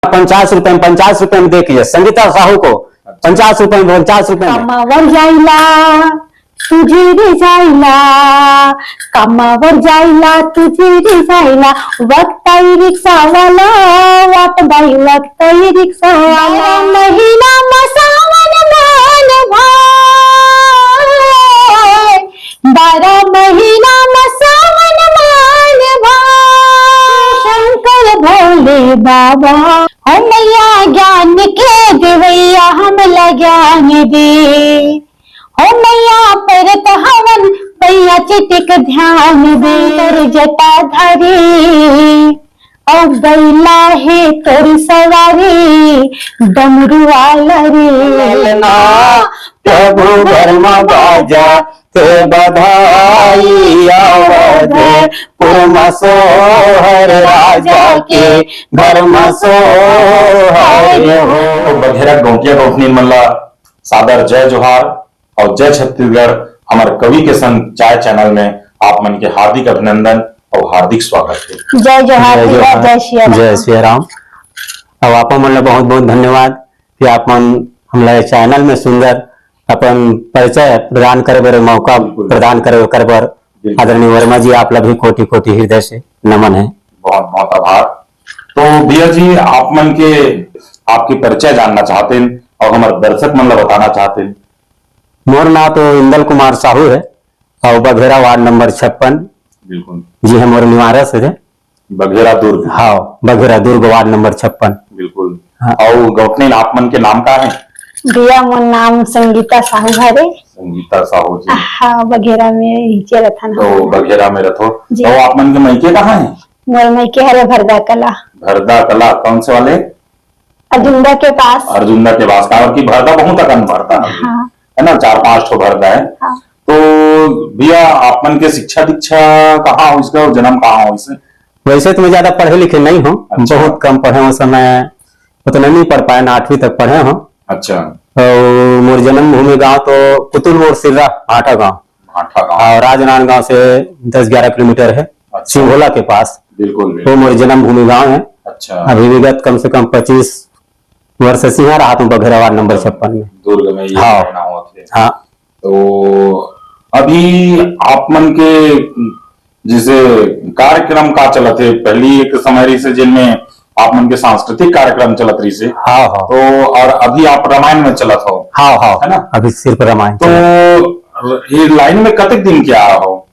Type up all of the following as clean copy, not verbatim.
₹50 में 50 में देखिए संगीता साहू को 50 में 50 में कामावर जायला तुझे रे जायला, कामावर जायला तुझे रे जायला, वक्ताई रिक्षावाला वाट बाई वक्ताई रिक्षावाला, महिना मसावन मान भाई, 12 महिना मसावन मान भाई, शंकर भोले बाबा हम मैया ज्ञान के देवैया हम ज्ञान दे, हो मैया परत हवन पैया चिटिक ध्यान दे, कर जटाधारी अब बैला है तोर सवारी डमरू वाला रे प्रभु वर्मा बाजा ते बधाई आवत पुरमसोहर राजा के घर मसोहर हो। बघेरा गौटिया गौठनी मल्ला सादर जय जोहार और जय छत्तीसगढ़। हमारे कवि के संग चाय चैनल में आप मन के हार्दिक अभिनंदन और हार्दिक स्वागत है। जय जोहार जय श्री राम। अब आप मन बहुत बहुत धन्यवाद कि आप मन हमारे चैनल में सुंदर अपन परिचय प्रदान करे बर मौका प्रदान करे कर बर आदरणीय वर्मा जी आप भी कोटि कोटि हृदय से नमन है। बहुत बहुत आभार। तो भैया जी आप मन के आपकी परिचय जानना चाहते हैं और हमारे दर्शक मन बताना चाहते हैं। मोर नाम तो इंदल कुमार साहू है और बघेरा वार्ड नंबर 56 बिल्कुल जी है मोर निवारस है। बघेरा दुर्ग। हाँ बघेरा दुर्ग वार्ड नंबर 56 बिल्कुल। हाँ। और गौठनी आप मन के नाम का है? भैया मोर नाम संगीता साहू भरे। संगीता साहू जी। हाँ बघेरा में नीचे रथन। तो बघेरा में रथो। तो आप मन के मैके कहाँ है? मोर मैके हरे भरदा कला। भरदा कला कौन से वाले? अर्जुंदा के पास। अर्जुंदा के पास का। और की भरदा बहुत अकन भरदा है ना, 4-5 ठो भरदा है। हाँ। तो भैया आप मन के शिक्षा दीक्षा कहाँ हो, इसका जन्म कहाँ हो? इसे वैसे तो मैं ज्यादा पढ़े लिखे नहीं हूँ। अच्छा। बहुत कम पढ़े हूँ, समय उतना नहीं पढ़ पाए, 8वीं तक पढ़े हूँ। अच्छा। और मोर जन्मभूमि गांव तो पुतुल सिर्रा भाटा गांव और राजनांद गांव से 10-11 किलोमीटर है। अच्छा। सिंघोला के पास बिल्कुल वो मोर जन्मभूमि गांव है। अच्छा। अभी विगत कम से कम 25 वर्ष से यहाँ रहा हूँ बघेरा वार्ड नंबर 56 में। दुर्ग में ये हाँ। रहना हुआ थे। हाँ। तो अभी आप मन के जैसे कार्यक्रम का चलत है, पहली एक समय रही से जिनमें आप मन के सांस्कृतिक कार्यक्रम चलत रही से। हाँ हाँ। तो और अभी आप रामायण में चलत हो। हाँ हाँ है ना? अभी सिर्फ रामायण। तो ये लाइन में कतक दिन क्या हो?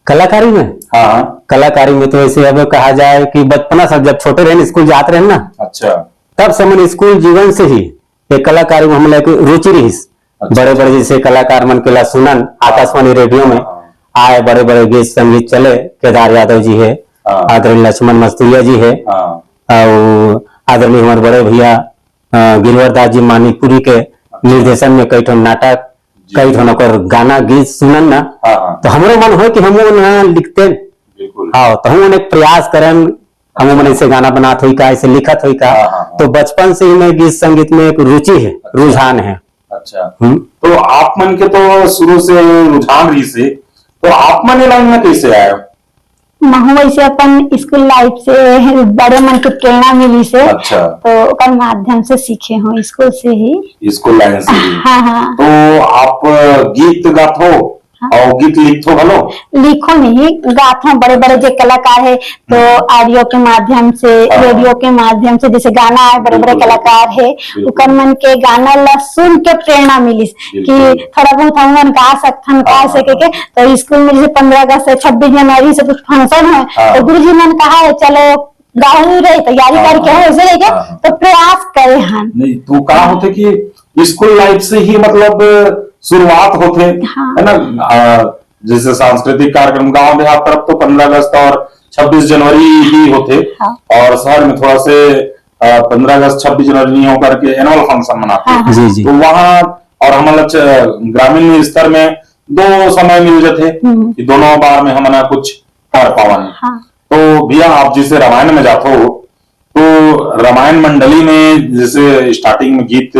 कलाकारी में? हाँ कलाकारी में तो ऐसे अब कहा जाए कि बचपना सब जब छोटे रहे स्कूल जाते रहे ना। अच्छा। तब समझ स्कूल जीवन से ही एक कलाकारी में हम लोग रुचि रही। अच्छा। बड़े बड़े जैसे कलाकार मन के सुनन आकाशवाणी रेडियो में आए, बड़े बड़े गीत संगीत चले। केदार यादव जी है, आदरणीय लक्ष्मण मस्तूरिया जी है, और आदरणीय हमारे बड़े भैया गिरवर दास जी मानीपुरी के निर्देशन में कई ठो नाटक कई ठो गाना गीत सुनन ना। तो हमारे मन हो कि हम लिखते। हाँ तो हम एक प्रयास करें, हम मन ऐसे गाना बनाते हुई का, ऐसे लिखत हुई का। तो बचपन से ही मैं गीत संगीत में एक रुचि है। अच्छा। रुझान है। अच्छा। तो आप मन के तो शुरू से रुझान रही से, तो आप मन लाइन में कैसे आए? महू वैसे अपन स्कूल लाइफ से बड़े मन के प्रेरणा मिली से। अच्छा। तो कर माध्यम से सीखे हूँ स्कूल से ही। स्कूल लाइन से ही। हाँ हाँ। तो आप गीत गात हो? हाँ। और गीत लिखो भलो? लिखो नहीं, गात हूँ। बड़े बड़े जो कलाकार है तो ऑडियो के माध्यम से, रेडियो के माध्यम से, जैसे गाना है, बड़े बड़े कलाकार है उकर मन के गाना ला सुन के प्रेरणा मिली कि थोड़ा बहुत हम गा सकथन गा सके के। तो स्कूल में जैसे 15 अगस्त से 26 जनवरी से कुछ फंक्शन है तो गुरु जी मन कहा है चलो गाँव रहे तैयारी करके हो ऐसे रहे तो प्रयास करे हम। नहीं तो कहा होते कि स्कूल लाइफ से ही मतलब शुरुआत होते। हाँ। है ना? जैसे सांस्कृतिक कार्यक्रम गांव देहात तरफ तो 15 अगस्त और 26 जनवरी ही होते। हाँ। और शहर में थोड़ा से 15 अगस्त 26 जनवरी नहीं होकर के एनुअल फंक्शन मनाते। हाँ। जी जी। तो वहाँ और हमारे ग्रामीण स्तर में 2 समय मिल जाते कि दोनों बार में हम कुछ कर पावन। हाँ। तो भैया आप जिसे रामायण में जाते हो तो रामायण मंडली में जैसे स्टार्टिंग में गीत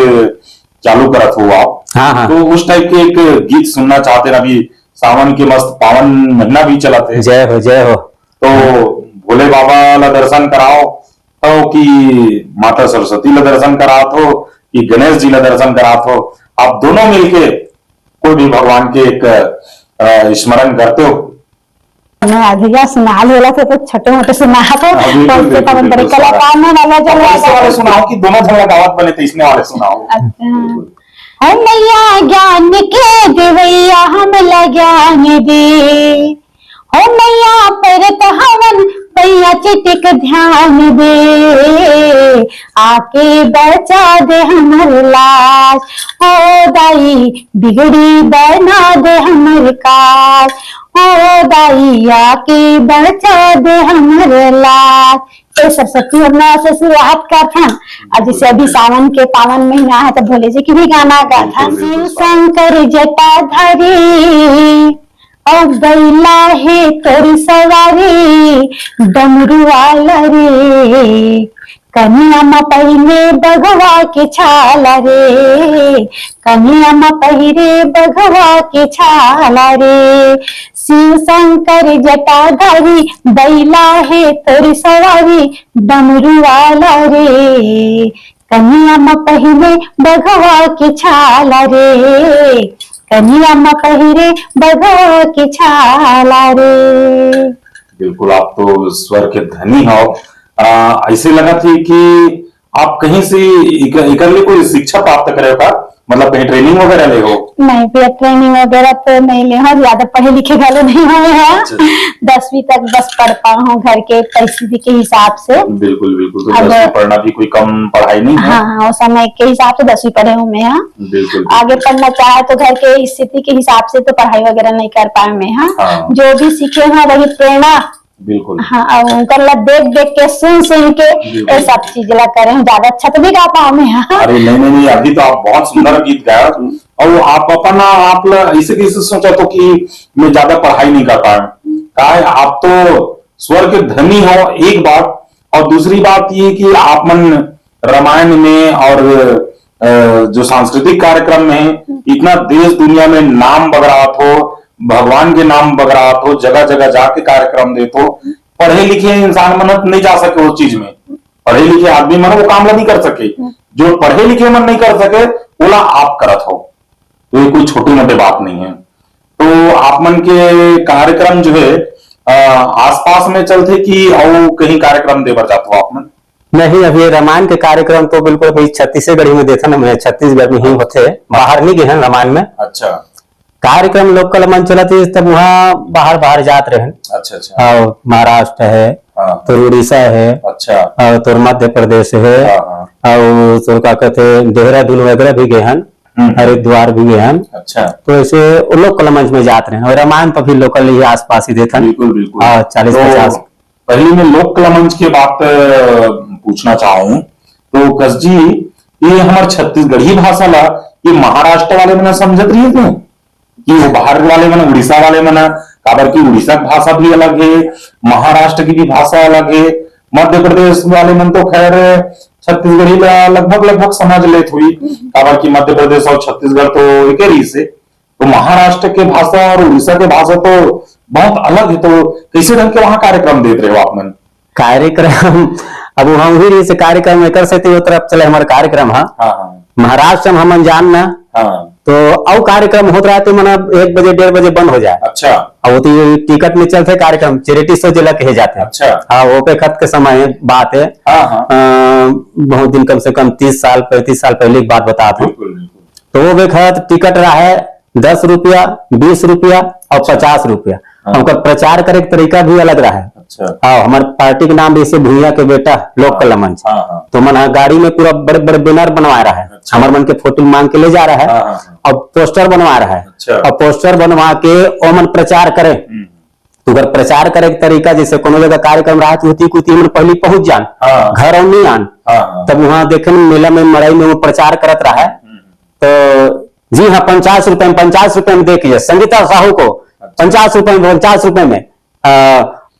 चालू करत हो आप। हाँ हाँ। तो उस टाइप के एक गीत सुनना चाहते हैं। अभी सावन के मस्त पावन महीना भी चला थे। जय हो जय हो। तो भोले बाबा ला दर्शन कराओ हो कि माता सरस्वती ला दर्शन करात हो कि गणेश जी ला दर्शन करात हो, आप दोनों मिलके कोई भी भगवान के एक स्मरण करते हो? मैं अधिका सुना लेला थे तो छोटे मोटे सुना थे बिल्कुल, तो तब बड़े कलाकार में वाला तो चल ऐसे वाले सुनाओ कि दोनों झगड़ा गावत बने थे, इसने वाले सुनाओ। बिल्कुल। हो मैया ज्ञान के देवैया हम ज्ञान दे, हो मैया परत हवन पैया चिटिक ध्यान दे, आके बचा दे हमर लाज, हो दाई बिगड़ी बना दे हमर काज, हो दाई आके बचा दे हमर लाज। ये सरस्वती वंदना से शुरुआत का था। अब जैसे अभी सावन के पावन महीना है तो भोले जी की भी गाना गा था। शिव शंकर जटाधारी अब बैला है तोरी सवारी, डमरू वाला रे कन्या म पहिरे बघवा के छाला रे, कन्या म पहिरे बघवा के छाला रे, शिव शंकर जटाधारी बैला है तोरी सवारी, डमरू वाला रे कन्या म पहिरे बघवा के छाला रे, कन्या म पहिरे बघवा के छाला रे। बिल्कुल, आप तो स्वर के धनी हो। ऐसे लगा थी कि आप कहीं से इकल्ले कोई शिक्षा प्राप्त करे का, मतलब कहीं ट्रेनिंग वगैरह ले हो? नहीं भैया, ट्रेनिंग वगैरह तो नहीं ले हो, ज्यादा पढ़े लिखे वाले नहीं हुए हैं। अच्छा। 10वीं तक बस पढ़ पाए हूँ घर के परिस्थिति के हिसाब से। बिल्कुल बिल्कुल, तो 10वीं पढ़ना भी कोई कम पढ़ाई नहीं है। हाँ, उस समय के हिसाब से 10वीं पढ़े हूँ मैं। हाँ, बिल्कुल। आगे पढ़ना चाहे तो घर के स्थिति के हिसाब से तो पढ़ाई वगैरह नहीं कर पाए मैं। हाँ, जो भी सीखे हैं वही प्रेरणा। बिल्कुल। हाँ, और उनका देख देख के सुन के ये सब चीज ला करे हूँ। ज्यादा अच्छा तो भी गा पाऊँ मैं। हाँ। अरे नहीं, अभी तो आप बहुत सुंदर गीत गाया, और आप अपना आप ऐसे कैसे सोचा तो कि मैं ज्यादा पढ़ाई नहीं कर पाया? आप तो स्वर के धनी हो, एक बात, और दूसरी बात ये कि आप मन रामायण में और जो सांस्कृतिक कार्यक्रम में इतना देश दुनिया में नाम बगरात हो, भगवान के नाम बगरात हो, जगह जगह जाके कार्यक्रम देते हो। पढ़े लिखे इंसान मन नहीं जा सके उस चीज में, पढ़े लिखे आदमी मन वो काम नहीं कर सके, जो पढ़े लिखे मन नहीं कर सके बोला आप करत हो, तो ये कोई छोटी मोटी बात नहीं है। तो आप मन के कार्यक्रम जो है आसपास में चलते कि और कहीं कार्यक्रम देवर जाते हो आप मन? नहीं, अभी रामायण के कार्यक्रम तो बिल्कुल भाई छत्तीसगढ़ में देखा ना, मैं छत्तीसगढ़ में ही होते, बाहर नहीं गए हैं रामायण में। अच्छा। कार्यक्रम लोकल मन चला थे तब वहाँ बाहर जात रहे। अच्छा। और महाराष्ट्र है, तो उड़ीसा है, अच्छा, और तो मध्य प्रदेश है, और तो क्या कहते देहरादून वगैरह भी गए हैं, हरिद्वार भी गए हैं। अच्छा। तो ऐसे लोकल मंच में जाते रहे, और रामायण तो भी लोकल ही आसपास ही देते। बिल्कुल। 40-50। पहले मैं लोकल मंच की बात पूछना चाहूँ तो कस जी, ये हमारे छत्तीसगढ़ी भाषा ला ये महाराष्ट्र वाले मना समझत रही थे कि वो बाहर वाले मना, उड़ीसा वाले मना, काबर की उड़ीसा की भाषा भी अलग है, महाराष्ट्र की भी भाषा अलग है, मध्य प्रदेश वाले मन तो खैर छत्तीसगढ़ी लगभग समझ लेत हुई, काबर की मध्य प्रदेश और छत्तीसगढ़ तो एक ही से। तो महाराष्ट्र के भाषा और उड़ीसा के भाषा तो बहुत अलग है, तो कैसे ढंग के वहां कार्यक्रम देते रहे हो आप मन? कार्यक्रम अब हम भी से कार्यक्रम कर सकते तरफ चले हमारे कार्यक्रम। हाँ, महाराष्ट्र में हम जानना। हाँ। तो और कार्यक्रम होता रहा तो मना 1 बजे 1:30 बजे बंद हो जाए। अच्छा। और तो टिकट में चलते कार्यक्रम चैरिटी शो जिला कहे जाते हैं। अच्छा। हाँ, वो पे खत के समय बात है। बहुत दिन, कम से कम 30 साल 35 साल पहले की बात बताते हैं। तो वो पे खत टिकट रहा है 10 रुपया, 20 रुपया और 50 रुपया। उनका प्रचार करे का तरीका भी अलग रहा है। अच्छा। हाँ, हमारे पार्टी के नाम जैसे भूया के बेटा लोकल मंच। तो मन गाड़ी में पूरा बड़े बड़े बैनर बनवा रहा है। अच्छा। हमारे मन के फोटो मांग के ले जा रहा है। और पोस्टर बनवा रहा है। अच्छा। और पोस्टर बनवा के ओमन प्रचार करे। तो अगर प्रचार करे के तरीका जैसे कोनो जगह कार्यक्रम रहा तो मन पहले पहुंच जान, घर और नहीं आन, तब वहां देखे मेला में मड़ई में वो प्रचार करत रहा है। तो जी हाँ, 50 रुपए में देखिए संगीता साहू को 50 रुपए में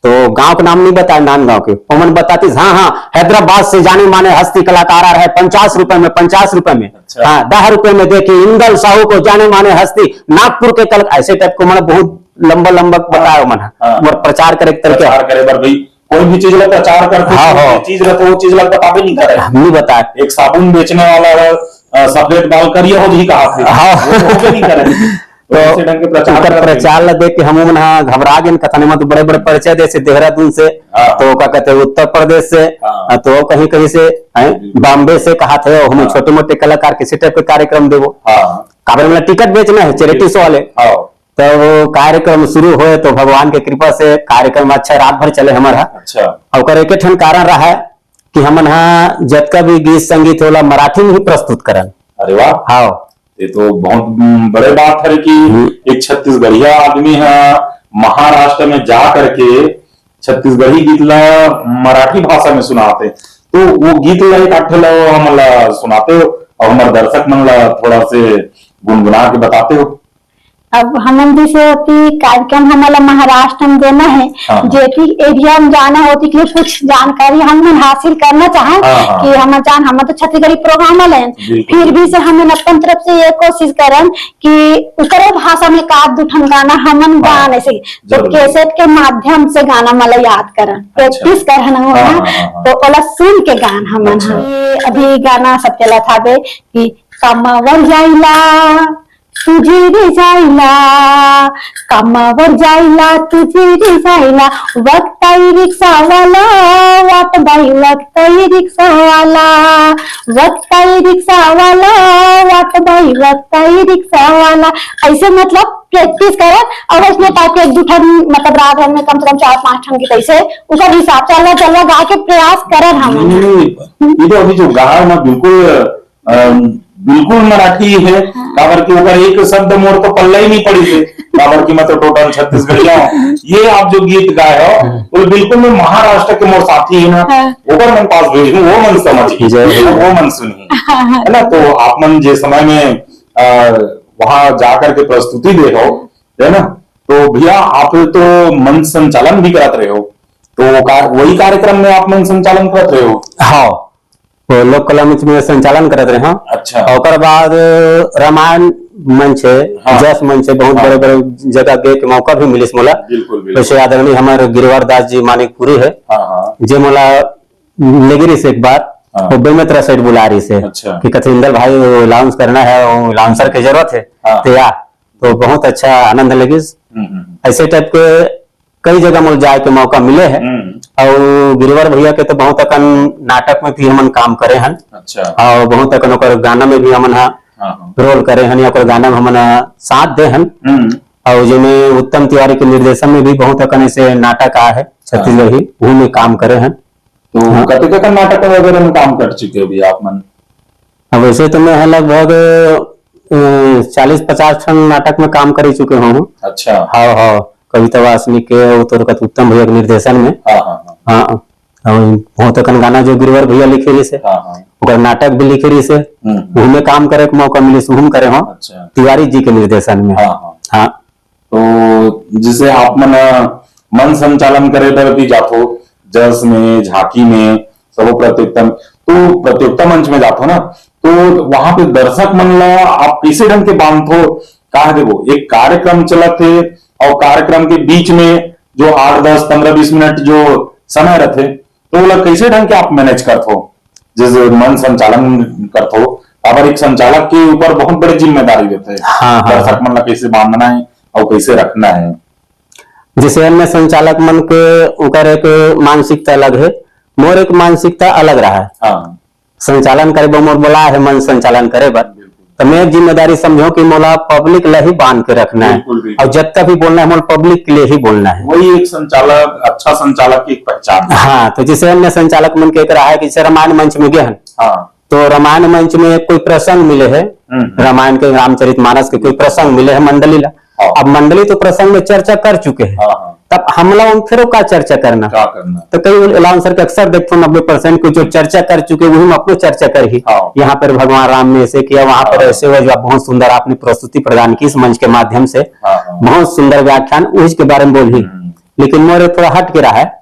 तो गांव का नाम नहीं बताया, नान गांव के उमन बताती। हाँ, हैदराबाद से जाने माने हस्ती कलाकार है 50 रुपए में। अच्छा। हाँ, 10 रुपए में देखिए इंदल साहू को जाने माने हस्ती नागपुर के ऐसे टाइप को मैंने बहुत लंबा बताया मन। प्रचार करे प्रचार करे भाई कोई भी चीज ला प्रचार करते हाँ, हाँ। चीज रहते वो चीज ला बता भी नहीं करे। नहीं बता। एक साबुन बेचने वाला सफेद बाल करिए हो जी कहा थे, हाँ। वो तो होबे नहीं करे। तो इसी ढंग के प्रचार ओकर करते। प्रचार ला देख के हम घबरा गए कथन में तो बड़े बड़े परिचय दे से देहरादून से, हाँ। तो क्या कहते हैं उत्तर प्रदेश से, हाँ। तो कहीं कहीं से बॉम्बे से कहा थे हम हाँ। छोटे मोटे कलाकार किसी टाइप के कार्यक्रम देवो, हाँ काबर में टिकट बेचना है चैरिटी शो वाले। हाँ तो वो कार्यक्रम शुरू हुए तो भगवान के कृपा से कार्यक्रम अच्छा रात भर चले हमारा। अच्छा और एक ठन कारण रहा है कि हम यहाँ जतका भी गीत संगीत होला मराठी में ही प्रस्तुत करन। अरे वाह, हाँ ये तो बहुत बड़े बात है कि एक छत्तीसगढ़िया आदमी है महाराष्ट्र में जा करके छत्तीसगढ़ी गीत ला मराठी भाषा में सुनाते, तो वो गीत ला एक आठ ला हम ला सुनाते हो और हमारे दर्शक मन ला थोड़ा से गुनगुना के बताते हो। अब हमन जैसे होती कार्यक्रम हमारा महाराष्ट्र में देना है, हाँ। जेठी एरिया में जाना होती के लिए कुछ जानकारी हम हासिल करना चाहें हाँ। कि हम तो छत्तीसगढ़ी प्रोग्राम लें, फिर भी से हमन अपन तरफ से ये कोशिश करन कि उकरे भाषा में का दुठन गाना हमन गाने से, तो जरूर। कैसेट के माध्यम से गाना मला याद करन, प्रैक्टिस करन हो हाँ, ना, हाँ। तो ओला सुन के गान हमन अच्छा। अभी गाना सब चला था बे कि कमावर जाइला तुझे रे जाइला, कामावर जाइला तुझे रे जाइला, वक्त आई रिक्शा वाला वाट बाई, वक्त आई रिक्शा वाला, वक्त आई रिक्शा वाला वाट बाई, वक्त आई रिक्शा वाला। ऐसे मतलब प्रैक्टिस करत और उसने ताकि एक दूठन मतलब रात भर में कम से कम 4-5 ठन की तैसे उसका हिसाब चलना गा के प्रयास करत हम। ये तो अभी जो गा है ना बिल्कुल मराठी है, काबर की ऊपर एक शब्द मोर तो पल्ला ही नहीं पड़ी थे, काबर की मतलब टोटल छत्तीसगढ़िया ये आप जो गीत गाए हो वो बिल्कुल में महाराष्ट्र के मोर साथी है ना, ऊपर मन पास भेजू वो मन समझ वो मन सुनी है ना। तो आप मन जे समय में वहां जाकर के प्रस्तुति दे हो है ना, तो भैया आप तो मन संचालन भी करते रहे हो, तो वही कार्यक्रम में आप मन संचालन करते रहे हो। हाँ वो लोक कला मंच में संचालन करते रहे। हाँ अच्छा। और बाद रामायण मंच है, हाँ। जस मंच है, बहुत बड़े बड़े जगह गए के मौका भी मिलिस मोला। बिल्कुल बिल्कुल। वैसे आदरणीय हमारे गिरिवर दास जी मानिकपुरी है, हाँ जे मोला लेगिरी से एक बार हाँ। वो बेमेतरा साइड बुला रही से अच्छा। कि कथिंदर भाई लाउंस करना है, वो लाउंसर की जरूरत है, हाँ। तो या तो बहुत अच्छा आनंद लगी। ऐसे टाइप के कई जगह मुझे जाए के मौका मिले हैं। और गिरिवर भैया के तो बहुत अकन नाटक में भी हमन काम करे हैं। अच्छा। और बहुत अकन ओकर गाना में भी हमन रोल करे हैं, या ओकर गाना में हमन साथ दे हैं। और जिसमें उत्तम तिवारी के निर्देशन में भी बहुत अकन ऐसे नाटक आए है छत्तीसगढ़ी, वही में काम करे हैं। तो कते का नाटक वगैरह में काम कर चुके हो भी आप मन? अब वैसे तो मैं लगभग 40-50 ठन नाटक में काम कर चुके हूँ। अच्छा। हाँ हाँ, कविता वासनी के उत्तम भैया के निर्देशन में। हाँ बहुत अकन गाना जो गिरवर भैया लिखे रही से, और नाटक भी लिखे रही से, में काम करे के मौका मिले सुहम करे हो। अच्छा। तिवारी जी के निर्देशन में। हाँ तो जिसे आप मन संचालन करे बर भी जातो, जस में झांकी में सब प्रतियोगिता मंच में जातो ना, तो वहां पे दर्शक मन ला आप कैसे ढंग के बांधो कहा देखो एक कार्यक्रम चलते और कार्यक्रम के बीच में जो 8, 10, 15, 20 मिनट जो समय रहते, तो वो कैसे ढंग के आप मैनेज करते हो, जैसे मन संचालन करते हो, अब एक संचालक के ऊपर बहुत बड़ी जिम्मेदारी रहते है। हाँ, दर्शक मन ला कैसे बांधना है और कैसे रखना है। जैसे अन्य संचालक मन के उनका एक मानसिकता अलग है, मोर एक मानसिकता अलग रहा है। हाँ। संचालन करे मोर बोला है मन संचालन करे बर, तो मैं जिम्मेदारी समझो कि मोला पब्लिक ला ही बांध के रखना है, और जब तक भी बोलना है मोला पब्लिक के लिए ही बोलना है। वही एक संचालक, अच्छा संचालक की एक पहचान है। हाँ, तो जैसे अन्य संचालक मन के रहा है कि रामायण मंच में गए हैं, तो रामायण मंच में कोई प्रसंग मिले है, रामायण के रामचरितमानस के कोई प्रसंग मिले है मंडली ला, अब मंडली तो प्रसंग में चर्चा कर चुके हैं, तब हमला फिर का चर्चा करना, तो कई अलाउंसर के अक्सर देखते 90% को जो चर्चा कर चुके वही में अपनी चर्चा कर ही, यहाँ पर भगवान राम ने ऐसे किया, वहां पर ऐसे हुआ, जो बहुत सुंदर आपने प्रस्तुति प्रदान की इस मंच के माध्यम से, बहुत सुंदर व्याख्यान उसके बारे में बोली। लेकिन मोरे थोड़ा हट के रहा है,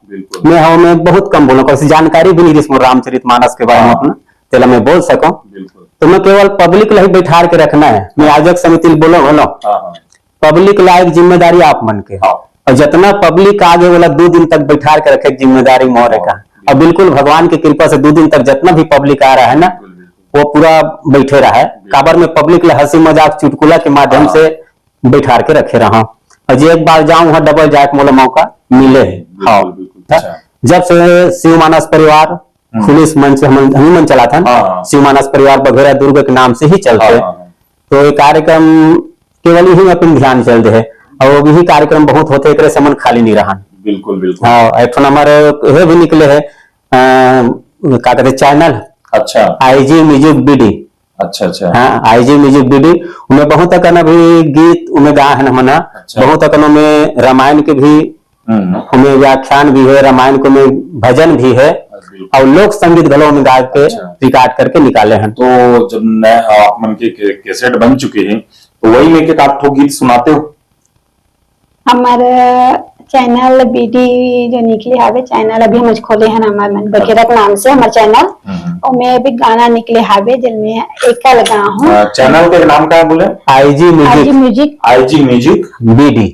मैं बहुत कम बोलूँ, कैसी जानकारी भी नहीं रही रामचरितमानस के बारे में अपना, तेला मैं बोल सकूं, तो मैं केवल पब्लिक ला ही बैठा के रखना है। मैं आयोजक समिति बोलो पब्लिक ला एक जिम्मेदारी आप मन के, और जितना पब्लिक आगे वाला 2 दिन तक बैठा के रखे जिम्मेदारी मोरे का। और बिल्कुल भगवान की कृपा से 2 दिन तक जितना भी पब्लिक आ रहा है ना वो पूरा बैठे रहा है। काबर में पब्लिक ले हंसी मजाक चुटकुला के माध्यम से बैठा के रखे रहा। और जो एक बार जाऊं वहां डबल जाके मोला मौका मिले है। हाँ, जब से शिव मानस परिवार खुलिस मंच हम ही मन चला था ना, शिव मानस परिवार बघेरा दुर्ग के नाम से ही चलते। तो ये कार्यक्रम केवल ही अपन ध्यान चलते है और वो भी कार्यक्रम बहुत होते एक समन खाली नहीं रहा। बिल्कुल बिल्कुल। हाँ, एक हमारे ये भी निकले है क्या कहते चैनल। अच्छा, IG म्यूजिक बीडी। अच्छा अच्छा। हाँ, IG म्यूजिक बीडी उनमें बहुत अकन भी गीत उनमें गा है मना। अच्छा। बहुत अकन में रामायण के भी उनमें व्याख्यान भी है, रामायण को में भजन भी है और लोक संगीत घलों में गा के रिकॉर्ड करके निकाले हैं। तो जब नए आप मन के कैसेट बन चुके हैं तो वही में के आप गीत सुनाते हो? हमारे चैनल बीडी जो निकले हावे चैनल अभी हम खोले हैं हमारे मन बघेरा के नाम से हमारे चैनल और मैं भी गाना निकले हावे जिनमें एकल गा हूँ। चैनल का नाम क्या है बोले? IG म्यूजिक बीडी।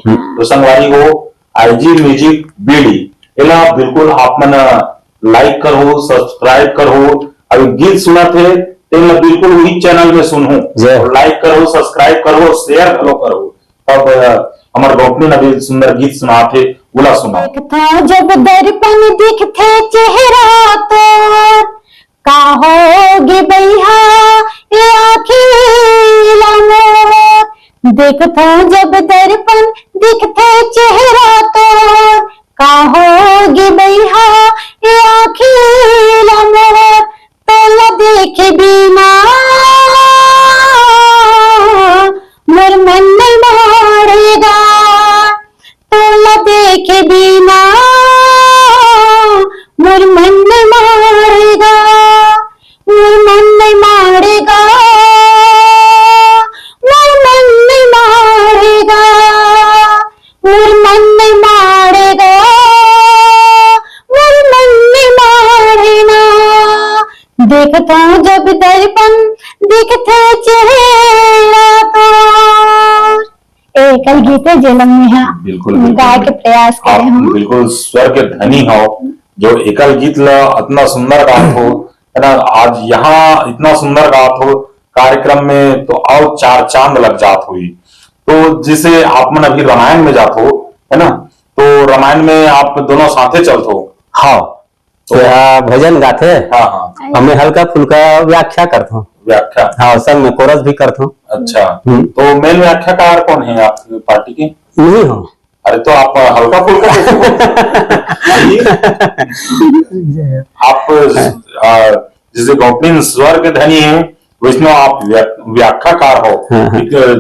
तो संगवारी हो IG म्यूजिक बीडी इला बिल्कुल आप मन लाइक करो, सब्सक्राइब करो। अभी गीत सुना थे तो बिल्कुल वही चैनल में सुनो, लाइक करो, सब्सक्राइब करो, शेयर करो। अब हमारे गोपनी नबी सुंदर गीत सुना थे बोला सुना। देखता जब दर्पण दिखते चेहरा तो का होगी भैया ये अखिला मोर। देखता जब दर्पण दिखते चेहरा तो का होगी भैया ये अखिला मोर। तो देखे बिना मोर मन नहीं मारेगा, तोला देखे बिना मोर मन नहीं मारेगा, मोर मन नहीं मारेगा, मोर मन नहीं मारेगा, मोर मन नहीं मारेगा, मोर मन नहीं मारेगा। देखता हूँ जब दर्पण दिखते चेहरा तो एकल गीत है जन्म में। हाँ, बिल्कुल गाय के प्रयास करे हम। बिल्कुल स्वर के धनी हो जो एकल गीत ला इतना सुंदर गात हो है ना। आज यहाँ इतना सुंदर गात हो कार्यक्रम में तो और 4 चांद लग जात हुई। तो जिसे आप मन अभी रामायण में जात हो है ना, तो रामायण में आप दोनों साथे चलते हो। हाँ, तो भजन गाते। हाँ, हमें हल्का फुल्का व्याख्या करता हूँ। व्याख्या? हाँ, संग में कोरस भी करता हूँ। अच्छा, तो मेन व्याख्याकार कौन है आपकी पार्टी के? नहीं हो। अरे तो आप हल्का फुल्का आप जैसे गोपनीय स्वर के धनी है वैष्णव आप व्याख्याकार हो।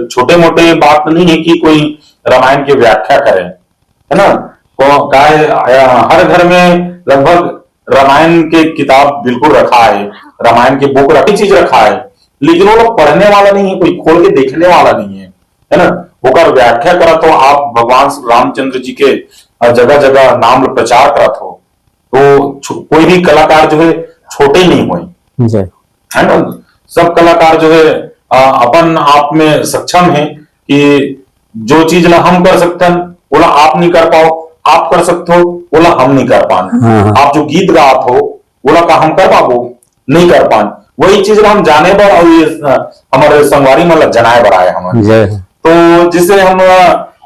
छोटे मोटे बात नहीं है कि कोई रामायण की व्याख्या करे है ना। तो गाय हर घर में लगभग रामायण के किताब बिल्कुल रखा है, रामायण की बुक रखी चीज रखा है, लेकिन वो लोग पढ़ने वाला नहीं है, कोई खोल के देखने वाला नहीं है ना। होकर व्याख्या करा तो आप भगवान रामचंद्र जी के जगह जगह नाम प्रचार करत हो। तो कोई भी कलाकार जो है छोटे नहीं हुए है ना। सब कलाकार जो है अपन आप में सक्षम है कि जो चीज ला हम कर सकते हैं बोला आप नहीं कर पाओ, आप कर सकते हो बोला हम नहीं कर पाए। आप जो गीत गात हो बोला का हम कर पाओ नहीं कर पाए, वही चीज हम जाने पर और ये हमारे संगवारी मतलब जनाए बढ़ाए हमारे। तो जिससे हम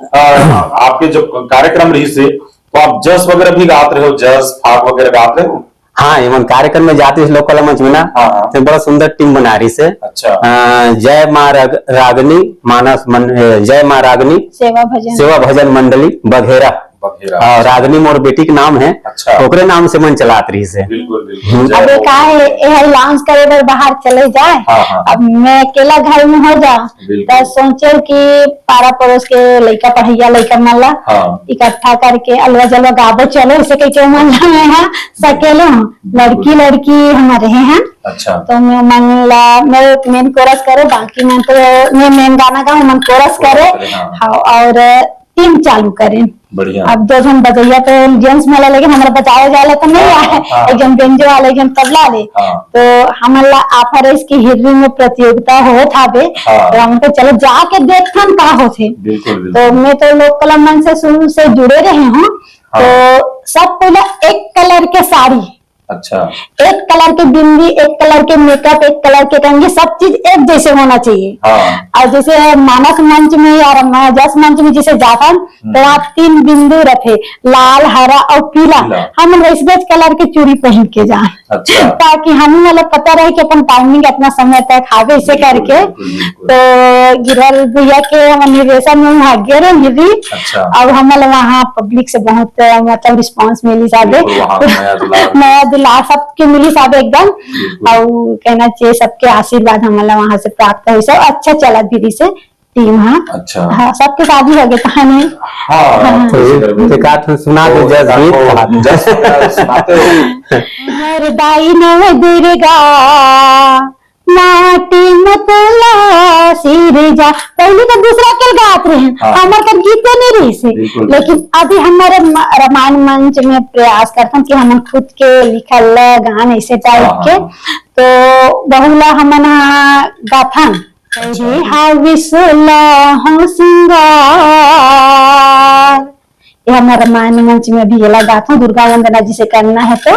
आपके जो कार्यक्रम रही से तो आप जस वगैरह भी गाते रहे हो, जस फाग वगैरह गाते हो? हाँ, एवं कार्यक्रम में जाती है लोकल मंच में ना। तो बड़ा सुंदर टीम बना रही से। अच्छा, जय माँ रागनी मानस जय माँ रागनी सेवा भजन मंडली बघेरा। रागनी मोर बेटी के नाम है। अच्छा, ओकरे नाम से मन चलात रही से। बिल्कुल बिल्कुल। अबे का है लॉन्च करे बर बाहर चले जाए। अब मैं अकेला घर में हो जा तो सोचे कि पारा पड़ोस के लड़का पढ़ैया लड़का मन ला इकट्ठा करके अलवा जलवा गाबो चलो ऐसे कहीं मन में है सकेले लड़की लड़की हमारे हैं। अच्छा, तो मैं मन ला मैं मेन कोरस करे, बाकी मैं तो मैं मेन गाना गाऊं मन कोरस करे। और टीम चालू करें। बढ़िया। अब दो जन बजैया तो जेंट्स वाला, लेकिन हमारा बचाया जाला तो नहीं आए, एक जन बेंजो वाले, एक जन तबला ले। तो हमारा ऑफर है इसकी हिररी में प्रतियोगिता हो था बे, तो हम तो चलो जाके देखन का होते। तो मैं तो लोक कला मंच से शुरू से जुड़े रहे हूँ। तो सब पहले एक कलर के साड़ी, अच्छा, एक कलर की बिंदी, एक कलर के मेकअप, एक कलर के कंघी, सब चीज एक जैसे होना चाहिए। और जैसे मानस मंच में या जस मंच में जैसे जाता तो आप 3 बिंदु रखे, लाल, हरा और पीला। हम रेसगेज कलर की चूड़ी पहन के जाए, अच्छा। ताकि हमें मतलब पता रहे कि अपन टाइमिंग अपना समय तक आवे, इसे करके। तो गिरल भैया के निर्देशन में भाग्य रही। अच्छा। अब हम वहाँ पब्लिक से बहुत मतलब रिस्पांस मिली सादे, नया दुला सबके मिली सादे एकदम। और कहना चाहिए सबके आशीर्वाद हमारा वहाँ से प्राप्त हुई, सब अच्छा चला दीदी से टीम। हाँ, अच्छा। हाँ, सबके शादी हो गए कहानी। सुना दो दाई न दुर्गा नाटी मतला सिरजा, पहले तो दूसरा कल गात रहे हैं, हमारे कल गीते नहीं रही से। लेकिन अभी हमारे रामायण मंच में प्रयास करते हैं कि हम खुद के लिखल गान ऐसे टाइप के, तो बहुला हमना गाथन सिंगार, ये हमारा रामायण मंच में भी ये गाथा, दुर्गा वंदना जिसे करना है तो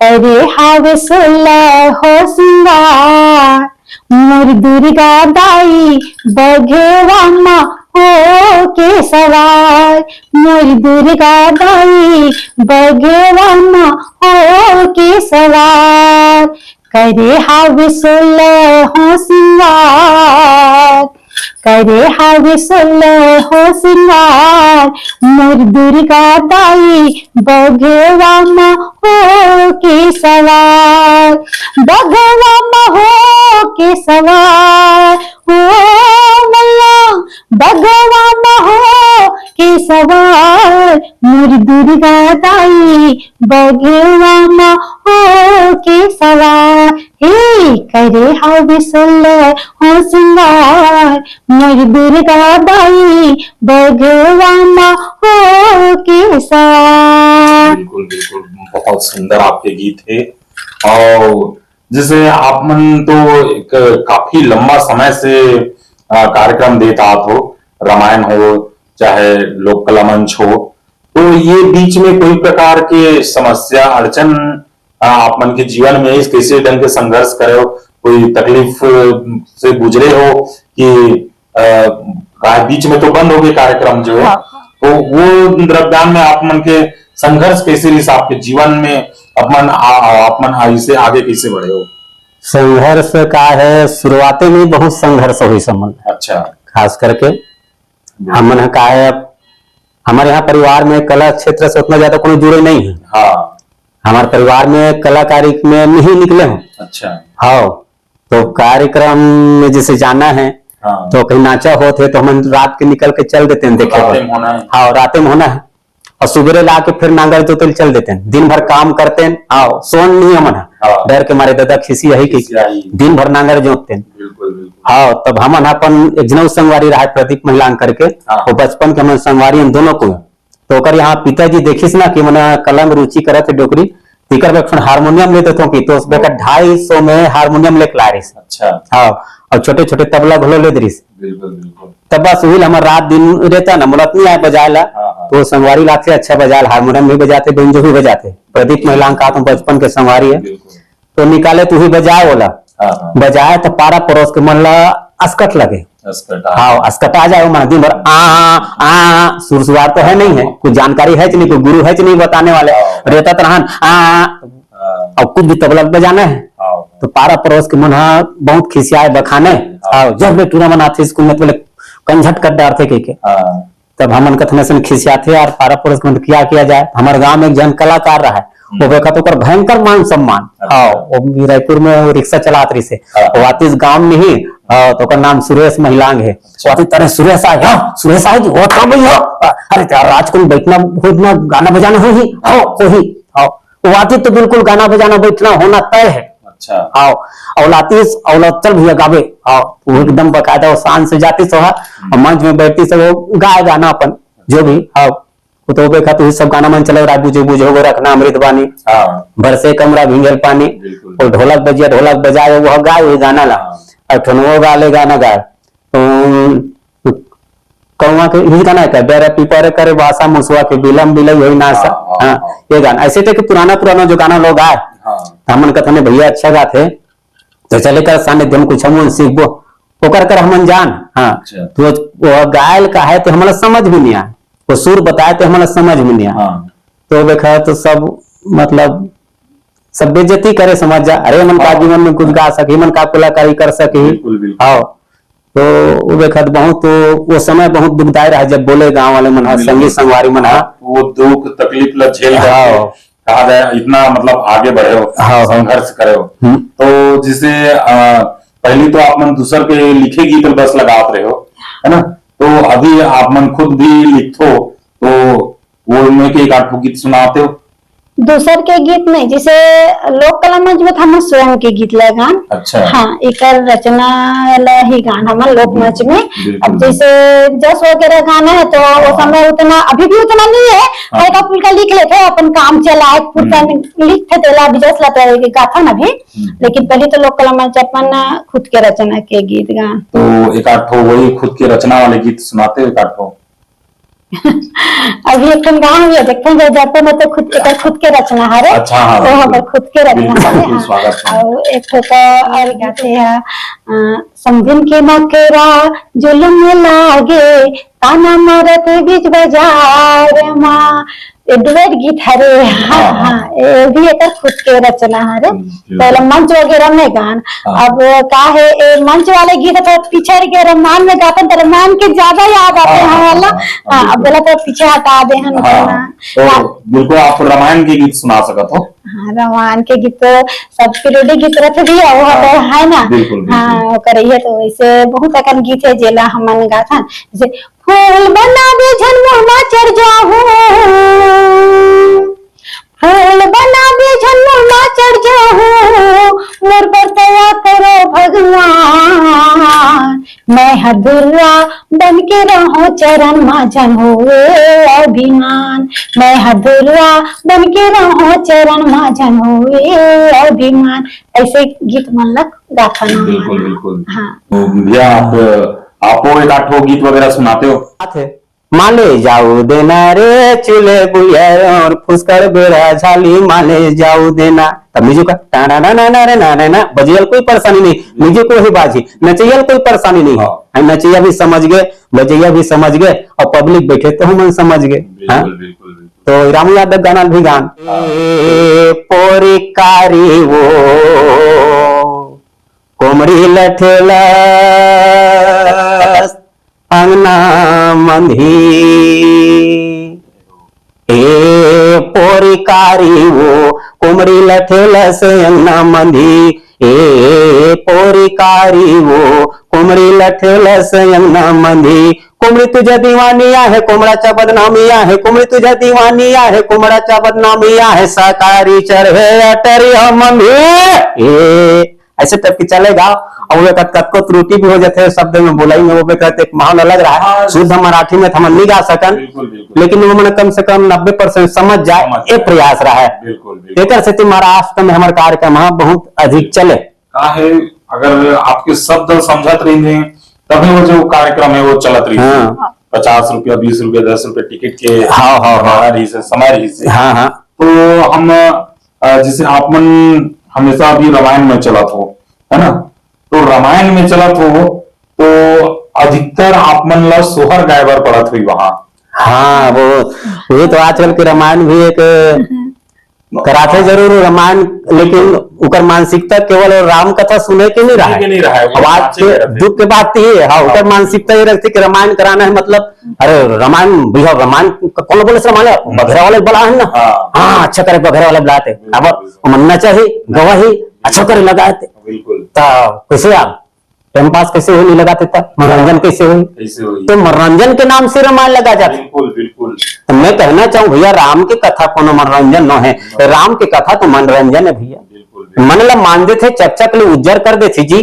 करे हावे सोलह हो सिंगार, मोर दुर्गा दाई बघेवा माँ हो के सवार, मोर दुर्गा दाई बघेवा माँ हो के सवार, करे हावे सोलह हो सिंगार, करे हावे सोलह हो सिंगार, मोर दुर्गा दाई बघेवा माँ हो के सवार, बघेवा माँ हो के सवार, ओ मैया बघेवा माँ हो के सवार, मोर दुर्गा दाई बघेवा माँ हो के सवार, हे करे हावे सोलह हो सिंगार, मोर दुर्गा दाई बघेवा माँ हो के सवार। बिल्कुल बिल्कुल, बहुत सुंदर आपके गीत है। और जैसे आप मन तो एक काफी लंबा समय से कार्यक्रम देता हो, रामायण हो चाहे लोक कला मंच हो, तो ये बीच में कोई प्रकार के समस्या अड़चन आप मन के जीवन में इस कैसे ढंग के संघर्ष करे हो, कोई तकलीफ से गुजरे हो कि बीच में तो बंद हो गए कार्यक्रम जो है, तो वो दरम्यान में आप मन के संघर्ष कैसे रही आपके जीवन में, अपन इसे आगे कैसे बढ़े हो? संघर्ष का है, शुरुआती में बहुत संघर्ष हुई संबंध। अच्छा। खास करके हमने कहा है, हमारे यहाँ परिवार में कला क्षेत्र से उतना ज्यादा कोई जुड़े नहीं है। हाँ। हमारे परिवार में कलाकारी में नहीं निकले हैं। अच्छा। हाँ, तो कार्यक्रम में जैसे जाना है, हाँ। तो कहीं नाचा होते तो हम रात के निकल के चल देते हैं देखे। हाँ, रात में होना है और सुबह ला के फिर नांगर जोतल चल देते हैं। दिन भर काम करते हैं, आओ सोन नहीं हमन डर के मारे दादा खिसी यही की दिन भर नांगर जोतते हैं। हाँ, तब हमन अपन एक जनऊ संगवारी रहा प्रदीप महिला करके, वो बचपन के हमन संगवारी हम दोनों को। तो कर यहाँ पिताजी देखिस ना कि मैंने कला में रुचि करे थे डोकरी, तिकर बेखन हारमोनियम लेते थे कि, तो उसमें 250 में हारमोनियम लेके ला रही। अच्छा। हाँ, और छोटे छोटे तबला घोलो ले दरीस। तब बस वही हमारा रात दिन रहता ना, मुलत नहीं आए बजाएला, तो संगवारी लाते अच्छा बजाए, हारमोनियम भी बजाते, बेंजो भी बजाते। प्रदीप महिला का तो बचपन के संगवारी है, तो निकाले तो ही बजाए बोला, बजाए तो पारा पड़ोस के मन ला अस्कट लगे। हाँ, अस्कट आ जाए मन दिन भर आ सुर सुरार तो है नहीं है, कुछ जानकारी है नहीं, कोई गुरु है नहीं बताने वाले, रहता तो रहन और कुछ भी तबला बजाना है, तो पारा पड़ोस के मन बहुत खिसियाए बखाने। जब बेटूरा मनाते स्कूल में तो कंझट कर डालते के, तब हमन कथने से खिसियाते यार पारा पड़ोस में क्या किया जाए। हमारे गांव में एक जन कलाकार रहा है, वो देखा तो भयंकर मान सम्मान। हाँ, वो रायपुर में वो रिक्शा चलात रही से, वो आतीस गांव में ही, तो नाम सुरेश महिलांग है। तरह सुरेश आए, सुरेश आए जी, अरे राज को बैठना खोजना गाना बजाना हो ही, वो आती तो बिल्कुल गाना बजाना बैठना होना तय है। अच्छा। आओ औलातीस औलाद चल भैया गावे, आओ वो एकदम बकायदा वो शान से जाती सो, मंच में बैठती से वो गाए गाना अपन जो भी हाँ तो बे खातिर सब गाना मन चले रात बुझे बुझो गो रखना अमृत बानी बरसे कमरा भींगल पानी और ढोलक बजिया ढोलक बजाए वो गाए वही गाना ला और ठनवो गाले गाना गाए कौवा के ही गाना है बेरा पीपर करे भाषा मुसवा के बिलम बिलई वही नासा हाँ ये गाना ऐसे थे कि पुराना जो गाना लोग आए हमन कथने भैया अच्छा गाते तो चले कर सानिध्य कुछ हम सीखबो ओकर कर हमन जान हाँ तो वो गायल का है तो हमारा समझ भी नहीं आए वो सुर बताए तो हमारा समझ में नहीं आए तो देखा तो सब मतलब सब बेइज्जती करे समझ जा अरे मन का जीवन में कुछ गा सकी मन का कलाकारी कर सकी हाँ तो वो देखा बहुत वो समय बहुत दुखदायी रहा जब बोले गांव वाले मन संगीत संगवारी मन वो दुख तकलीफ ला झेल कहा जाए इतना मतलब आगे बढ़े हो संघर्ष करे हो तो जिसे पहले तो आप मन दूसर के लिखे गीत बस लगाते रहे हो है ना तो अभी आप मन खुद भी लिखो तो वो में के एक आठ गीत सुनाते हो दूसर के गीत नहीं जैसे लोक कला मंच में हम स्वयं के गीत लगान अच्छा हाँ एक रचना ही गाना हम लोक मंच में अब जैसे जस वगैरह गाना है तो वो समय उतना अभी भी उतना नहीं है हल्का फुल्का लिख लेते अपन काम चलाए लिखते थे अभी जस लता गाथा ना भी लेकिन पहले तो लोक कला मंच अपन खुद के रचना के गीत गान तो एक आठ वही खुद के रचना वाले गीत सुनाते हो एक आठ अभी एक गाँव भी देखते हैं जयपुर में तो खुद के रचना है अच्छा हाँ तो खुद के रचना है और एक और गाते हैं समझिन के नकेरा जुल्म लागे ताना मारत बीच बाजार माँ डुएट गीत हरे हाँ हाँ ये भी एक खुद के रचना है पहले मंच वगैरह में गान अब का है मंच वाले गीत तो पीछे के रमान में गाते हैं रमान के ज्यादा याद आते हैं वाला हाँ अब बोला तो पीछे हटा दे हम तो बिल्कुल आप रामायण के गीत सुना सकते हो हाँ रामायण के गीत तो सब पीरियड गीत रख भी है ना हाँ करिए तो वैसे बहुत अकन गीत है जेला हमन गाथन जैसे फूल बना दे झनमुना चढ़ जाऊं फूल बना दे झनमुना चढ़ जाऊं मोर पर दया करो भगवान मैं हदुर्रा बन के रहो चरण माजन हुए अभिमान मैं हदुर्रा बन के रहो चरण माजन हुए अभिमान ऐसे गीत मन लग गाथन बिल्कुल बिल्कुल हाँ भैया आपो एक आठ गीत वगैरह सुनाते हो माले जाऊ देना रे चूल्हे बुया और फुसकर बेरा झाली माले जाऊ देना तब म्यूजिक का ना बजियल कोई परेशानी नहीं म्यूजिक को ही बाजी नचैयल कोई परेशानी नहीं है नचैया भी समझ गए बजैया भी समझ गए और पब्लिक बैठे तो हम समझ गए तो रामू यादव गाना भी गान पोरी कारी वो कोमरी लठेला अंगना मंधी ए पोरिकारी वो कुमरी लठेला से अंगना मंधी ए पोरिकारी वो कुमरी लठेला से अंगना मंधी कुमरी तुझे दीवानिया है कुमड़ाचा बदनामिया है कुमरी तुझे दीवानिया है कुमड़ाचा बदनामिया है साकारी चढ़े अटरिया मंदी ए ऐसे तब की चलेगा और वो को त्रुटि भी हो जाते हैं शब्द में बोलाई में वो कहते एक माहौल अलग रहा है शुद्ध मराठी में हम नहीं गा सकन लेकिन वो मैंने कम से कम 90% समझ जाए ये प्रयास रहा है एक से महाराष्ट्र में हमारे कार्यक्रम बहुत अधिक चले है अगर आपके शब्द समझत रही तभी वो जो कार्यक्रम है वो चलत रही है 50 रुपया 20 रुपया 10 रुपया टिकट के समय रही से हाँ तो हम जिसे आप मन हमेशा अभी रामायण में चला हो है ना तो रामायण में चला हो तो अधिकतर आप मन ला सोहर गायबर पड़त हुई वहां हाँ वो तो आजकल के रामायण भी एक कराते जरूर रामायण लेकिन उकर मानसिकता केवल राम कथा सुने के नहीं रहा है आज दुख के बात ही है हाँ उकर मानसिकता ये रखती कि रामायण कराना है मतलब अरे रामायण भैया रामायण कौन बोले रामायण बघेरा वाले बोला है ना हाँ अच्छा करे बघेरा वाले बुलाते अब मनना चाहिए गवाही अच्छा करे लगाते बिल्कुल कैसे आप टाइम पास कैसे हो नहीं लगाते था मनोरंजन कैसे हो तो मनोरंजन के नाम से रामायण लगा जाता बिल्कुल बिल्कुल तो मैं कहना चाहूँ भैया राम की कथा कोनो मनोरंजन न है राम की कथा तो मनोरंजन है भैया मन ला मान देते चर्चा के लिए उज्जर कर देते जी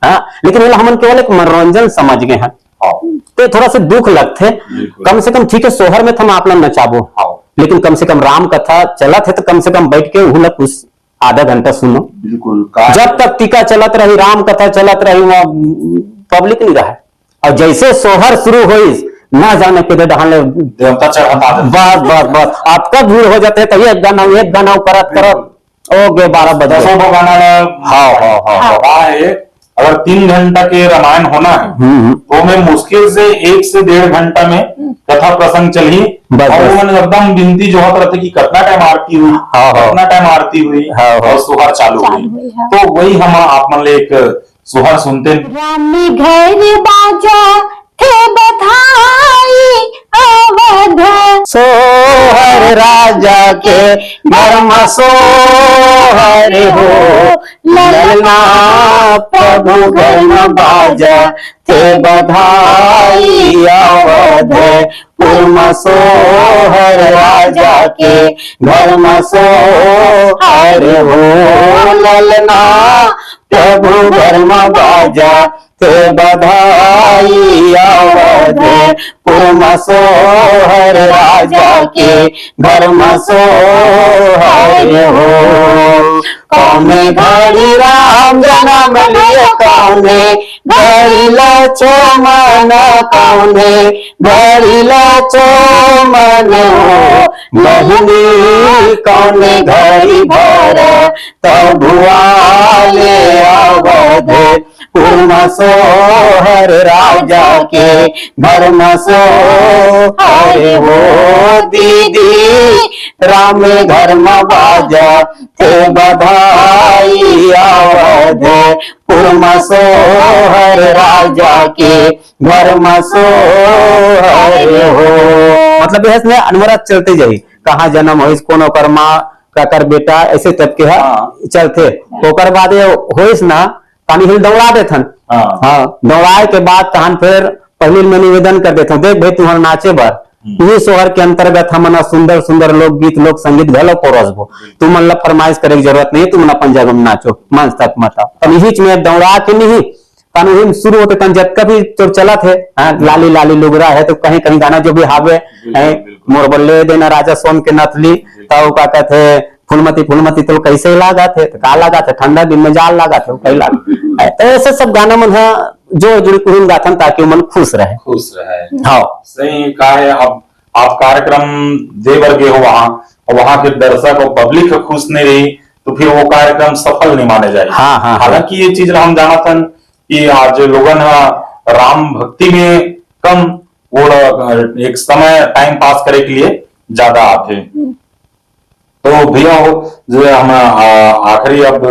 हाँ लेकिन हम केवल एक मनोरंजन समझ गए हैं हाँ, ते थोड़ा सा दुख लगथे। बिल्कुल। कम से कम ठीक है सोहर में थम आप नचाबो, हाँ, लेकिन कम से कम राम कथा चलत है तो कम से कम बैठ के उहला कुछ आधा घंटा सुनो। बिल्कुल का जब तक टीका चलत रही, राम कथा चलत रही, वहाँ पब्लिक नहीं रहा। और जैसे सोहर शुरू हुई ना जाने के डहाने देवता चढ़ाता है। बस बस बस आपका भीड़ हो जाते है तो एक गाना करत करत ओ गे 12 बजे। दसों को गाना हाँ हाँ हाँ क्या है, अगर 3 घंटा के रामायण होना है तो मैं मुश्किल से 1 से 1.5 घंटा में कथा प्रसंग चली। बस, और बस। वो मैंने एकदम गिनती जो होता रहता कि कितना टाइम आरती हुई, हाँ, हाँ। कितना टाइम आरती हुई हाँ, हाँ। और सोहर चालू चालू हुई। हुई, हाँ। तो वही हम आप मान ले एक सोहर सुनते हैं। राम घर बाजा थे बधाई अवध सोहर राजा के घर में सोहर हो, ललना प्रभु घर में बाजा थे बधाई अवध में सोहर राजा के घर में सोहर हो, ललना प्रभु घर में बाजा ते बधाई अवध में सोहर राजा के घर में सोहर हो। कौने घड़ी राम जन्म लिए, कौने घड़ी लक्ष्मण, कौने घड़ी लक्ष्मण हो, बहनी कौने घड़ी भरत भुआले अवध में सोहर राजा के घर में सोहर हो। दीदी राम घर में बाजा थे बधाई अवध में सोहर राजा के घर में सोहर हो। मतलब यह अनवरत चलते जाई, कहाँ जन्म हो, कौन ओकर माँ काकर बेटा ऐसे तब के है चलते। ओकर बाद होइस ना पानी हिल दौड़ा देथन। हाँ, दौड़ाए के बाद तहन फिर पहले में निवेदन कर देते, देख भाई तुम्हारा नाचे बार ये सोहर के अंतर्गत हम सुंदर सुंदर लोक गीत लोक संगीत घलो पोरसबो, तुम मन फरमाइश करे की जरूरत नहीं, तुम अपन जगह में नाचो मंच तक मत आओ। तब यही में दौड़ा के नहीं तन शुरू होते तन जब कभी तो चलत है। लाली लाली लुगरा है तो कहीं कहीं गाना जो भी हावे मोर बल्ले देना राजा सोन के नथली, तो का कहते फुलमती फुलमती तो कैसे लगा थे, तो का लगा थे, ठंडा दिन में जाल लगा थे, कहीं लगा। तो ऐसे सब गाना मन है जो जुड़ कुल गाथन ताकि मन खुश रहे। हाँ सही कहा है। अब आप कार्यक्रम दे बर गए हो वहाँ, और वहाँ के दर्शक और पब्लिक खुश नहीं रही तो फिर वो कार्यक्रम सफल नहीं माने जाए। हाँ, हाँ, हालांकि ये चीज हम जाना था कि आज लोगन राम भक्ति में कम वो एक समय टाइम पास करे के लिए ज्यादा आते। तो भैया हो जो हम आखिरी अब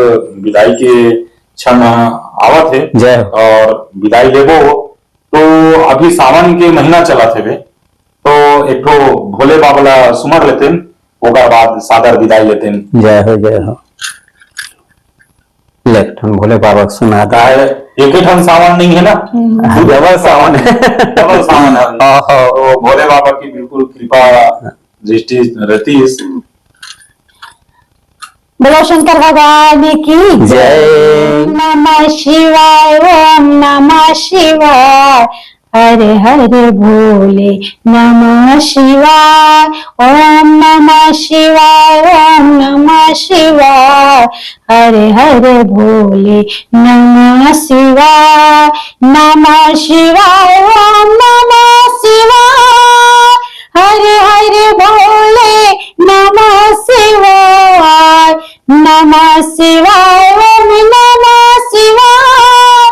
विदाई के क्षण आवत है जय हो। और विदाई लेबो, तो अभी सावन के महीना चला थे वे, तो एक तो भोले बाबा सुमर लेते, ओकर बाद सादर विदाई लेते। जय हो जय हो। लेफ्ट भोले बाबा सुनाता है, एक ही ठन सावन नहीं है ना, डबल सावन है। डबल सावन है। तो भोले बाबा की बिल्कुल कृपा दृष्टि रहती है। बोलो शंकर भगवान की जय। नमः शिवाय ओम नमः शिवाय, हरे हरे भोले नमः शिवाय, ओम नमः शिवाय ओम नमः शिवाय, हरे हरे भोले नमः शिवाय, नमः शिवाय ओम नमः शिवाय, हरे हरे भोले नमः शिवाय, नमः शिवाय ओम नमः शिवाय,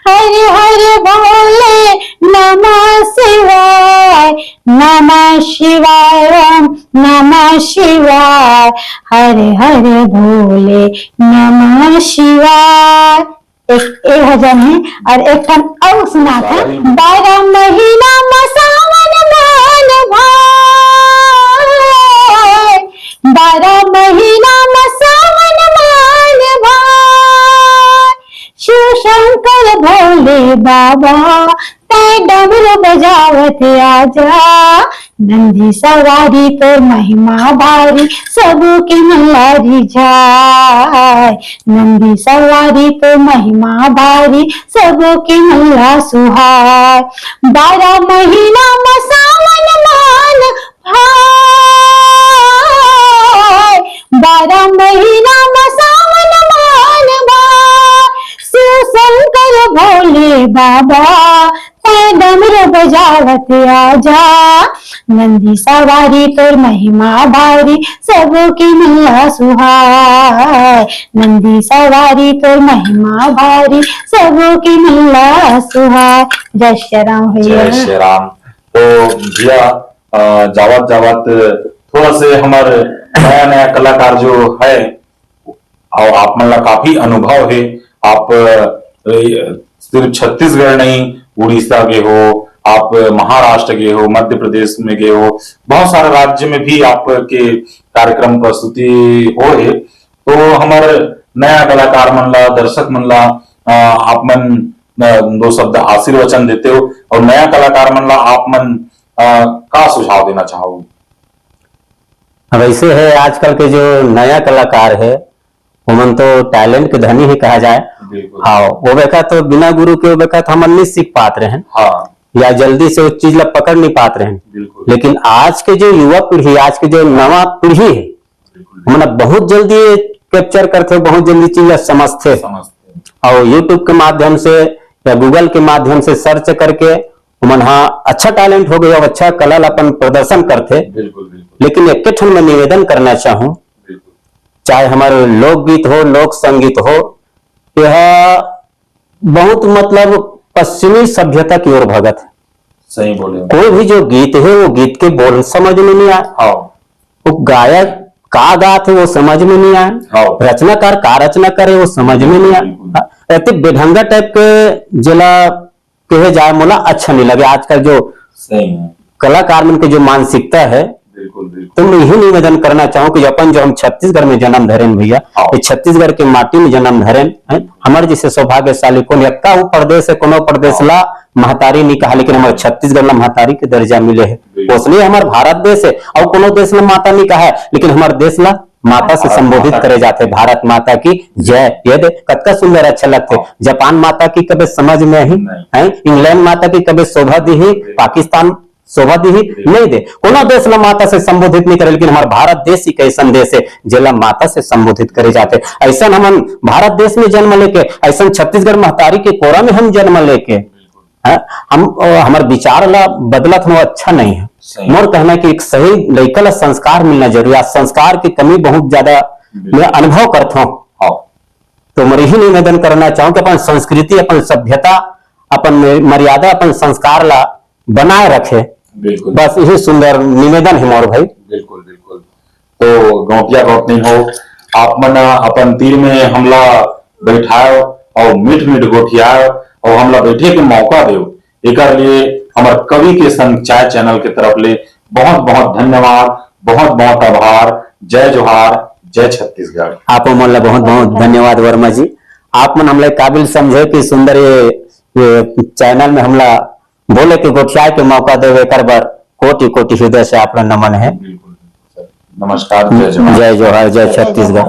हरे हरे भोले नमः शिवाय, नमः शिवाय ओम नमः शिवाय, हरे हरे भोले नमः शिवाय। एक भजन है और एक ठन और सुना था। 12 महीना सावन मान भाई, 12 महीना सावन मान भाई, शिव शंकर भोले बाबा तै डमरू बजावत आजा, नंदी सवारी तो महिमा भारी सबके मल्हारी जाय। नंदी सवारी तो महिमा भारी सबके मल्हा सुहाय। 12 महीना में सावन मान भाई, 12 महीना में सावन मान भाई। शिव शंकर भोले बाबा डमरू बजावत आजा। नंदी सवारी तोर महिमा भारी सबकी मल्हा सुहाय। नंदी सवारी तोर महिमा भारी सबकी मल्हा सुहाय। जय श्री राम भैया। जय श्री राम। तो भैया जावत जावत थोड़ा से हमारे नया नया कलाकार जो है और आप मतलब काफी अनुभव है। आप सिर्फ छत्तीसगढ़ नहीं, उड़ीसा के हो, आप महाराष्ट्र के हो, मध्य प्रदेश में गए हो, बहुत सारे राज्य में भी आपके कार्यक्रम प्रस्तुति हो है। तो हमारे नया कलाकार मनला, दर्शक मनला आप मन 2 शब्द आशीर्वचन देते हो और नया कलाकार मनला आप मन का सुझाव देना चाहोगे? अब ऐसे है, आजकल के जो नया कलाकार है उमन तो टैलेंट के धनी ही कहा जाए। हाँ, वो बेका तो बिना गुरु के वो बेका तो हम नहीं सीख पाते रहे। हाँ, या जल्दी से उस चीज ला पकड़ नहीं पाते रहे। लेकिन आज के जो युवा पीढ़ी, आज के जो नवा पीढ़ी है, हमने बहुत जल्दी कैप्चर करते, बहुत जल्दी चीज समझते। और यूट्यूब के माध्यम से या गूगल के माध्यम से सर्च करके उमन हाँ अच्छा टैलेंट हो गया, अच्छा कला अपन प्रदर्शन करते। लेकिन एक ठन में निवेदन करना चाहूं, चाहे हमारे लोकगीत हो, लोक संगीत हो, यह बहुत मतलब पश्चिमी सभ्यता की ओर भगत है। सही बोले। कोई भी जो गीत है वो गीत के बोल समझ में नहीं आए, वो गायक का गात है वो समझ में नहीं आए, रचनाकार का रचना करे वो समझ में नहीं आए। ऐसे बेढंगा टाइप के जिला कहे जाए मोला अच्छा नहीं लगे। आजकल जो कलाकार मन के जो मानसिकता है, तो मैं यही निवेदन करना चाहूँ कि अपन जो हम छत्तीसगढ़ में जन्म धरेन भैया, ये छत्तीसगढ़ के माटी में जन्म धरेन, हमारे जैसे सौभाग्यशाली कौन यक्का वो प्रदेश है, कोनो प्रदेश ला महतारी नहीं कहा, लेकिन हमारे छत्तीसगढ़ ला महतारी के दर्जा मिले है। उसलिए हमारा भारत देश है और कोनो देश ला माता नहीं कहा है, लेकिन हमारे देश ला माता से संबोधित करे जाते। भारत माता की जय। ये दे कतका सुंदर अच्छा लगते। जापान माता की कभी समझ में ही है, इंग्लैंड माता की कभी शोभा दी ही, पाकिस्तान शोभा दी ही नहीं दे। कोनो देश ला माता से संबोधित नहीं करे, लेकिन हमारा भारत देश ही ऐसा देश है जिला माता से संबोधित करे जाते। ऐसा हम भारत देश में जन्म लेके, ऐसा छत्तीसगढ़ महतारी के कोरा में हम जन्म लेके हम हमारे विचार ला बदलत हो अच्छा नहीं है। मोर कहना है कि एक सही लड़का ला संस्कार मिलना जरूरी है। संस्कार की कमी बहुत ज्यादा मैं अनुभव करता हूँ। तो मैं यही निवेदन करना चाहूँ कि अपन संस्कृति, अपन सभ्यता, अपन मर्यादा, अपन संस्कार ला बनाए रखे। बस यही सुंदर निवेदन है मोर भाई। बिल्कुल बिल्कुल। तो गौपिया गौप नहीं हो, आप मन अपन तीर में हमला बैठाओ और मीठ मीठ गोठियाओ और हमला बैठे के मौका दो। एक लिए हमारे कवि के संग चाय चैनल के तरफ ले बहुत बहुत धन्यवाद, बहुत बहुत आभार। जय जोहार, जय छत्तीसगढ़। आप मन बहुत बहुत धन्यवाद वर्मा जी। आप मन हमला काबिल समझे कि सुंदर ये चैनल में हमला बोले के गोठिया के मौका देवे कर बर कोटि कोटि हृदय से आप नमन है। नमस्कार। जय जोहार, जय जोहार, जय छत्तीसगढ़।